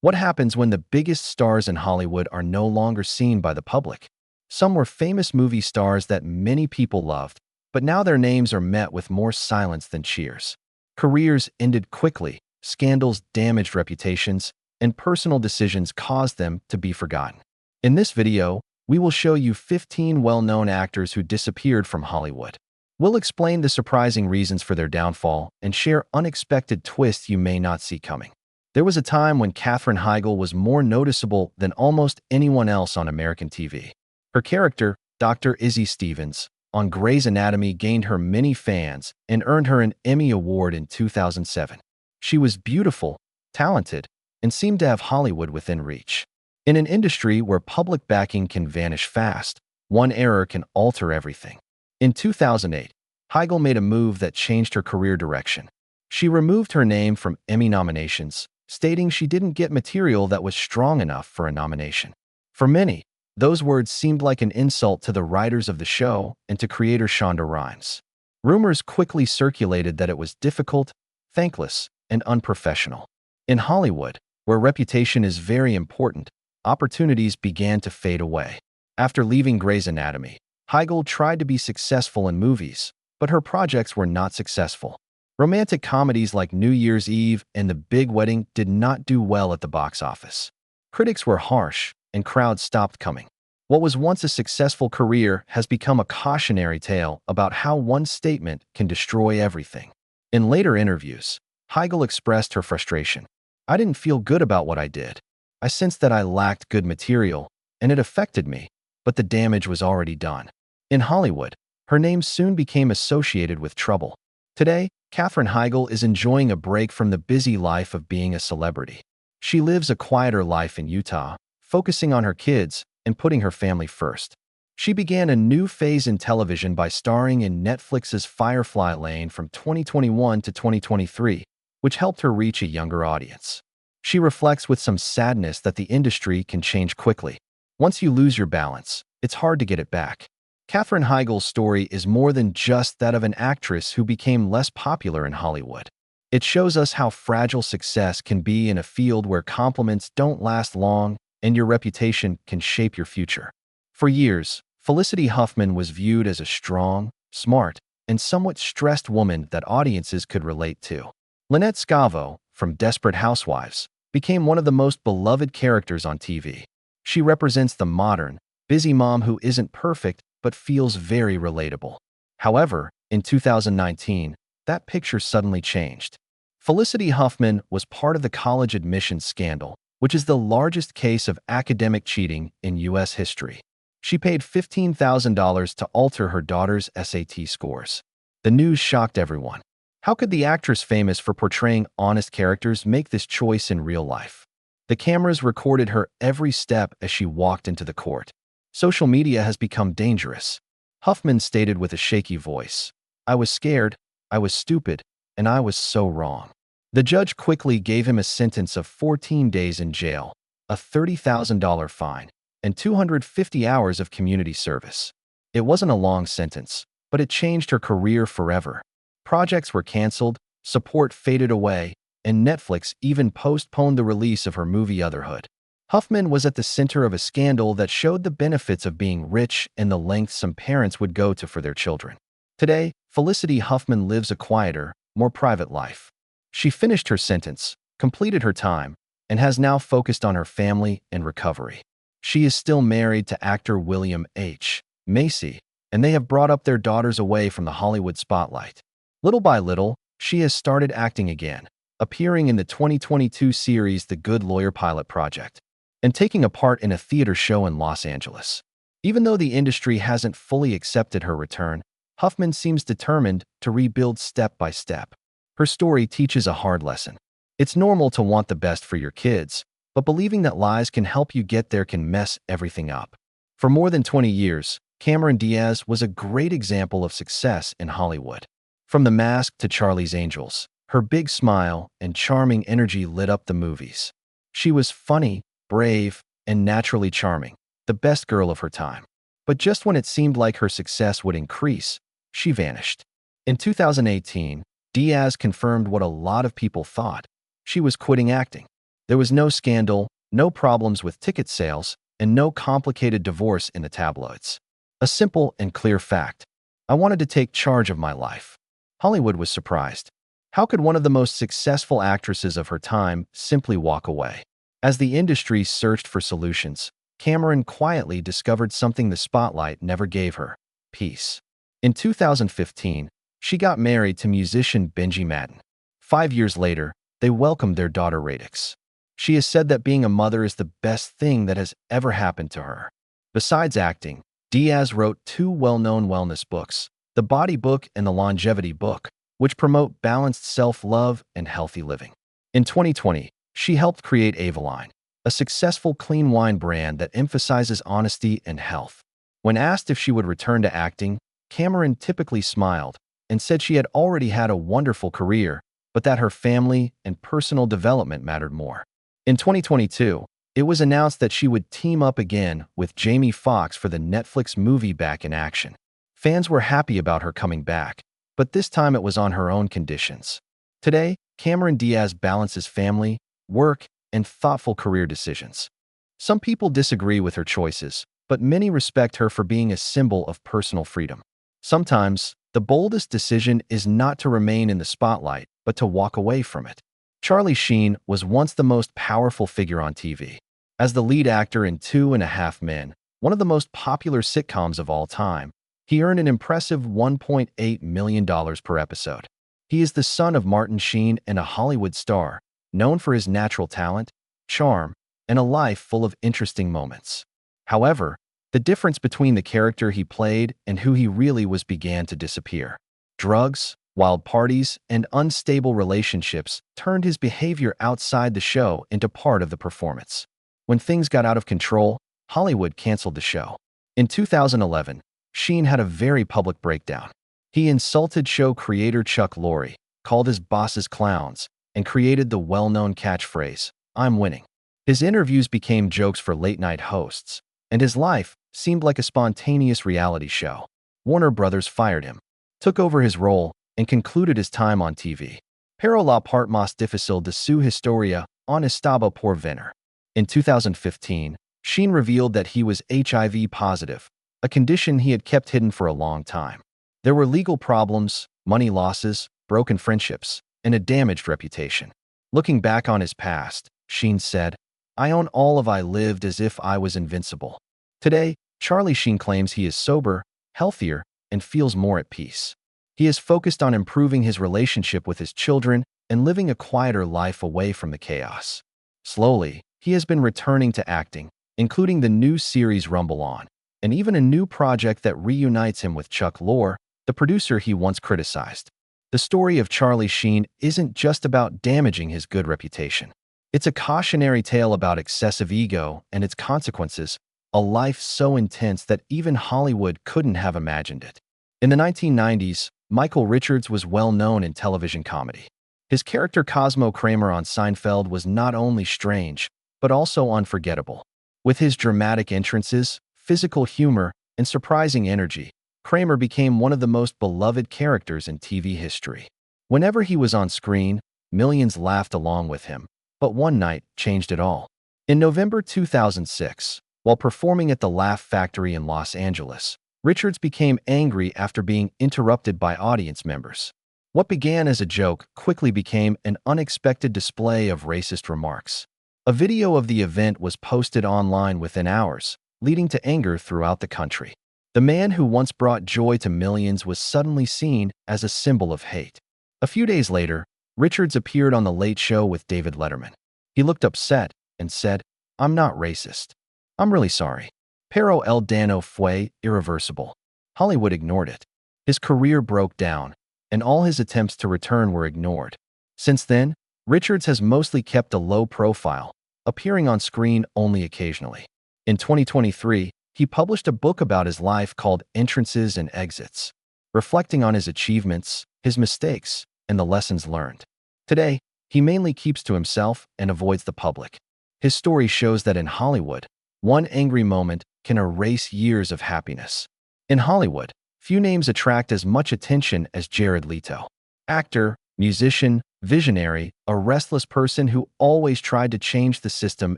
What happens when the biggest stars in Hollywood are no longer seen by the public? Some were famous movie stars that many people loved, but now their names are met with more silence than cheers. Careers ended quickly, scandals damaged reputations, and personal decisions caused them to be forgotten. In this video, we will show you 15 well-known actors who disappeared from Hollywood. We'll explain the surprising reasons for their downfall and share unexpected twists you may not see coming. There was a time when Katherine Heigl was more noticeable than almost anyone else on American TV. Her character, Dr. Izzy Stevens, on Grey's Anatomy gained her many fans and earned her an Emmy Award in 2007. She was beautiful, talented, and seemed to have Hollywood within reach. In an industry where public backing can vanish fast, one error can alter everything. In 2008, Heigl made a move that changed her career direction. She removed her name from Emmy nominations, stating she didn't get material that was strong enough for a nomination. For many, those words seemed like an insult to the writers of the show and to creator Shonda Rhimes. Rumors quickly circulated that it was difficult, thankless, and unprofessional. In Hollywood, where reputation is very important, opportunities began to fade away. After leaving Grey's Anatomy, Heigl tried to be successful in movies, but her projects were not successful. Romantic comedies like New Year's Eve and The Big Wedding did not do well at the box office. Critics were harsh, and crowds stopped coming. What was once a successful career has become a cautionary tale about how one statement can destroy everything. In later interviews, Heigl expressed her frustration. "I didn't feel good about what I did. I sensed that I lacked good material, and it affected me, but the damage was already done." In Hollywood, her name soon became associated with trouble. Today, Katherine Heigl is enjoying a break from the busy life of being a celebrity. She lives a quieter life in Utah, focusing on her kids and putting her family first. She began a new phase in television by starring in Netflix's Firefly Lane from 2021 to 2023, which helped her reach a younger audience. She reflects with some sadness that the industry can change quickly. Once you lose your balance, it's hard to get it back. Katherine Heigl's story is more than just that of an actress who became less popular in Hollywood. It shows us how fragile success can be in a field where compliments don't last long and your reputation can shape your future. For years, Felicity Huffman was viewed as a strong, smart, and somewhat stressed woman that audiences could relate to. Lynette Scavo, from Desperate Housewives, became one of the most beloved characters on TV. She represents the modern, busy mom who isn't perfect but feels very relatable. However, in 2019, that picture suddenly changed. Felicity Huffman was part of the college admissions scandal, which is the largest case of academic cheating in U.S. history. She paid $15,000 to alter her daughter's SAT scores. The news shocked everyone. How could the actress famous for portraying honest characters make this choice in real life? The cameras recorded her every step as she walked into the court. Social media has become dangerous. Huffman stated with a shaky voice, "I was scared, I was stupid, and I was so wrong." The judge quickly gave him a sentence of 14 days in jail, a $30,000 fine, and 250 hours of community service. It wasn't a long sentence, but it changed her career forever. Projects were canceled, support faded away, and Netflix even postponed the release of her movie Otherhood. Huffman was at the center of a scandal that showed the benefits of being rich and the lengths some parents would go to for their children. Today, Felicity Huffman lives a quieter, more private life. She finished her sentence, completed her time, and has now focused on her family and recovery. She is still married to actor William H. Macy, and they have brought up their daughters away from the Hollywood spotlight. Little by little, she has started acting again, appearing in the 2022 series The Good Lawyer Pilot Project, and taking a part in a theater show in Los Angeles. Even though the industry hasn't fully accepted her return, Huffman seems determined to rebuild step by step. Her story teaches a hard lesson. It's normal to want the best for your kids, but believing that lies can help you get there can mess everything up. For more than 20 years, Cameron Diaz was a great example of success in Hollywood. From The Mask to Charlie's Angels, her big smile and charming energy lit up the movies. She was funny, brave, and naturally charming, the best girl of her time. But just when it seemed like her success would increase, she vanished. In 2018, Diaz confirmed what a lot of people thought. She was quitting acting. There was no scandal, no problems with ticket sales, and no complicated divorce in the tabloids. A simple and clear fact. I wanted to take charge of my life. Hollywood was surprised. How could one of the most successful actresses of her time simply walk away? As the industry searched for solutions, Cameron quietly discovered something the spotlight never gave her: peace. In 2015, she got married to musician Benji Madden. 5 years later, they welcomed their daughter Radix. She has said that being a mother is the best thing that has ever happened to her. Besides acting, Diaz wrote two well-known wellness books, The Body Book and The Longevity Book, which promote balanced self-love and healthy living. In 2020, she helped create Avaline, a successful clean wine brand that emphasizes honesty and health. When asked if she would return to acting, Cameron typically smiled and said she had already had a wonderful career, but that her family and personal development mattered more. In 2022, it was announced that she would team up again with Jamie Foxx for the Netflix movie Back in Action. Fans were happy about her coming back, but this time it was on her own conditions. Today, Cameron Diaz balances family, work, and thoughtful career decisions. Some people disagree with her choices, but many respect her for being a symbol of personal freedom. Sometimes, the boldest decision is not to remain in the spotlight, but to walk away from it. Charlie Sheen was once the most powerful figure on TV. As the lead actor in 2.5 Men, one of the most popular sitcoms of all time, he earned an impressive $1.8 million per episode. He is the son of Martin Sheen and a Hollywood star, known for his natural talent, charm, and a life full of interesting moments. However, the difference between the character he played and who he really was began to disappear. Drugs, wild parties, and unstable relationships turned his behavior outside the show into part of the performance. When things got out of control, Hollywood canceled the show. In 2011, Sheen had a very public breakdown. He insulted show creator Chuck Lorre, called his bosses clowns, and created the well-known catchphrase, "I'm winning." His interviews became jokes for late-night hosts, and his life seemed like a spontaneous reality show. Warner Brothers fired him, took over his role, and concluded his time on TV. Pero la part más difícil de su historia aún estaba por venir. In 2015, Sheen revealed that he was HIV positive, a condition he had kept hidden for a long time. There were legal problems, money losses, broken friendships, and a damaged reputation. Looking back on his past, Sheen said, "I own all of I lived as if I was invincible." Today, Charlie Sheen claims he is sober, healthier, and feels more at peace. He is focused on improving his relationship with his children and living a quieter life away from the chaos. Slowly, he has been returning to acting, including the new series Rumble On, and even a new project that reunites him with Chuck Lorre, the producer he once criticized. The story of Charlie Sheen isn't just about damaging his good reputation. It's a cautionary tale about excessive ego and its consequences, a life so intense that even Hollywood couldn't have imagined it. In the 1990s, Michael Richards was well known in television comedy. His character Cosmo Kramer on Seinfeld was not only strange, but also unforgettable. With his dramatic entrances, physical humor, and surprising energy, Kramer became one of the most beloved characters in TV history. Whenever he was on screen, millions laughed along with him, but one night changed it all. In November 2006, while performing at the Laugh Factory in Los Angeles, Richards became angry after being interrupted by audience members. What began as a joke quickly became an unexpected display of racist remarks. A video of the event was posted online within hours, leading to anger throughout the country. The man who once brought joy to millions was suddenly seen as a symbol of hate. A few days later, Richards appeared on The Late Show with David Letterman. He looked upset and said, "I'm not racist. I'm really sorry. Pero el daño fue irreversible." Hollywood ignored it. His career broke down, and all his attempts to return were ignored. Since then, Richards has mostly kept a low profile, appearing on screen only occasionally. In 2023, he published a book about his life called Entrances and Exits, reflecting on his achievements, his mistakes, and the lessons learned. Today, he mainly keeps to himself and avoids the public. His story shows that in Hollywood, one angry moment can erase years of happiness. In Hollywood, few names attract as much attention as Jared Leto. Actor, Musician, visionary, a restless person who always tried to change the system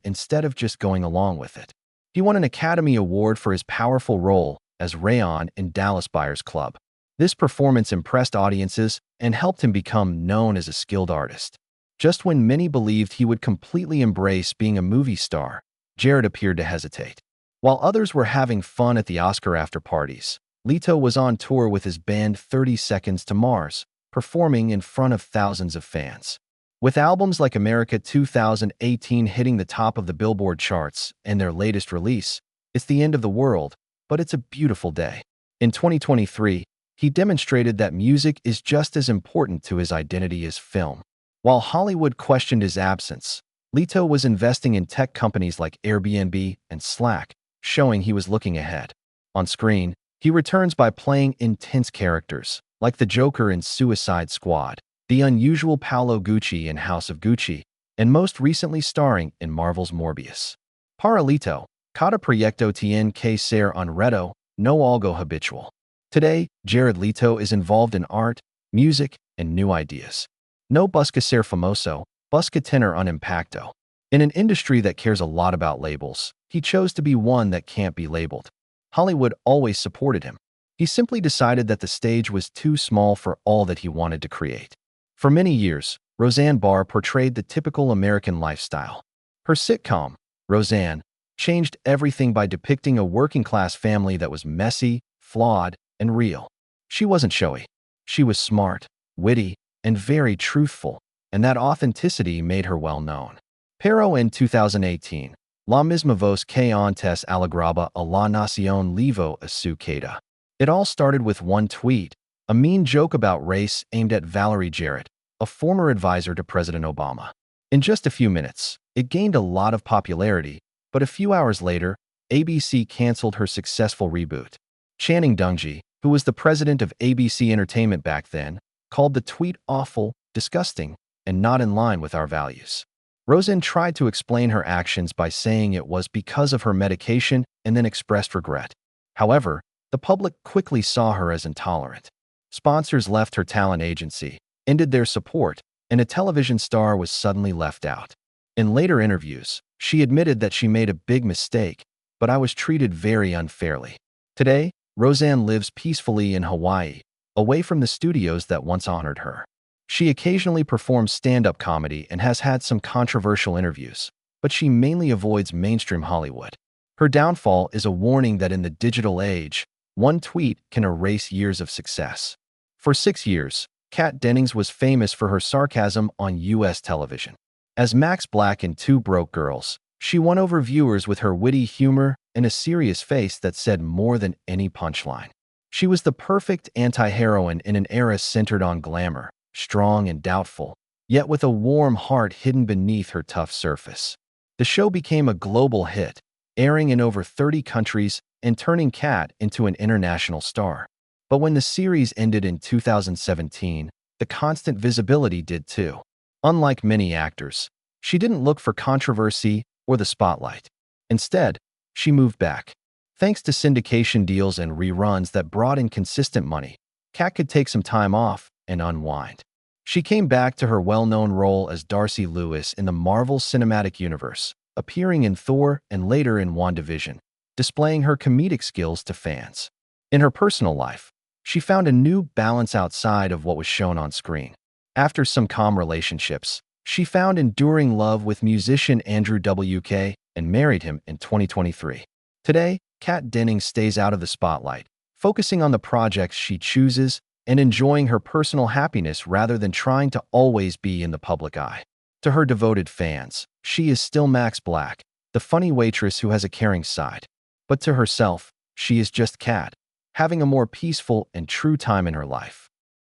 instead of just going along with it. He won an Academy Award for his powerful role as Rayon in Dallas Buyers Club. This performance impressed audiences and helped him become known as a skilled artist. Just when many believed he would completely embrace being a movie star, Jared appeared to hesitate. While others were having fun at the Oscar after-parties, Leto was on tour with his band 30 Seconds to Mars, performing in front of thousands of fans. With albums like America 2018 hitting the top of the Billboard charts and their latest release, It's the End of the World, but It's a Beautiful Day. In 2023, he demonstrated that music is just as important to his identity as film. While Hollywood questioned his absence, Leto was investing in tech companies like Airbnb and Slack, showing he was looking ahead. On screen, he returns by playing intense characters, like the Joker in Suicide Squad, the unusual Paolo Gucci in House of Gucci, and most recently starring in Marvel's Morbius. Para Leto, cada proyecto tiene que ser un reto, no algo habitual. Today, Jared Leto is involved in art, music, and new ideas. No busca ser famoso, busca tener un impacto. In an industry that cares a lot about labels, he chose to be one that can't be labeled. Hollywood always supported him. He simply decided that the stage was too small for all that he wanted to create. For many years, Roseanne Barr portrayed the typical American lifestyle. Her sitcom, Roseanne, changed everything by depicting a working-class family that was messy, flawed, and real. She wasn't showy. She was smart, witty, and very truthful, and that authenticity made her well-known. Pero en 2018, la misma voz que antes alegraba a la nación levo a su queda. It all started with one tweet, a mean joke about race aimed at Valerie Jarrett, a former advisor to President Obama. In just a few minutes, it gained a lot of popularity, but a few hours later, ABC canceled her successful reboot. Channing Dungey, who was the president of ABC Entertainment back then, called the tweet awful, disgusting, and not in line with our values. Roseanne tried to explain her actions by saying it was because of her medication and then expressed regret. However, the public quickly saw her as intolerant. Sponsors left her talent agency, ended their support, and a television star was suddenly left out. In later interviews, she admitted that she made a big mistake, but I was treated very unfairly. Today, Roseanne lives peacefully in Hawaii, away from the studios that once honored her. She occasionally performs stand-up comedy and has had some controversial interviews, but she mainly avoids mainstream Hollywood. Her downfall is a warning that in the digital age, one tweet can erase years of success. For 6 years, Kat Dennings was famous for her sarcasm on U.S. television. As Max Black in Two Broke Girls, she won over viewers with her witty humor and a serious face that said more than any punchline. She was the perfect anti-heroine in an era centered on glamour, strong and doubtful, yet with a warm heart hidden beneath her tough surface. The show became a global hit, airing in over 30 countries and turning Kat into an international star. But when the series ended in 2017, the constant visibility did too. Unlike many actors, she didn't look for controversy or the spotlight. Instead, she moved back. Thanks to syndication deals and reruns that brought in consistent money, Kat could take some time off and unwind. She came back to her well-known role as Darcy Lewis in the Marvel Cinematic Universe, appearing in Thor and later in WandaVision, displaying her comedic skills to fans. In her personal life, she found a new balance outside of what was shown on screen. After some calm relationships, she found enduring love with musician Andrew W.K. and married him in 2023. Today, Kat Dennings stays out of the spotlight, focusing on the projects she chooses and enjoying her personal happiness rather than trying to always be in the public eye. To her devoted fans, she is still Max Black, the funny waitress who has a caring side. But to herself, she is just Kat, having a more peaceful and true time in her life.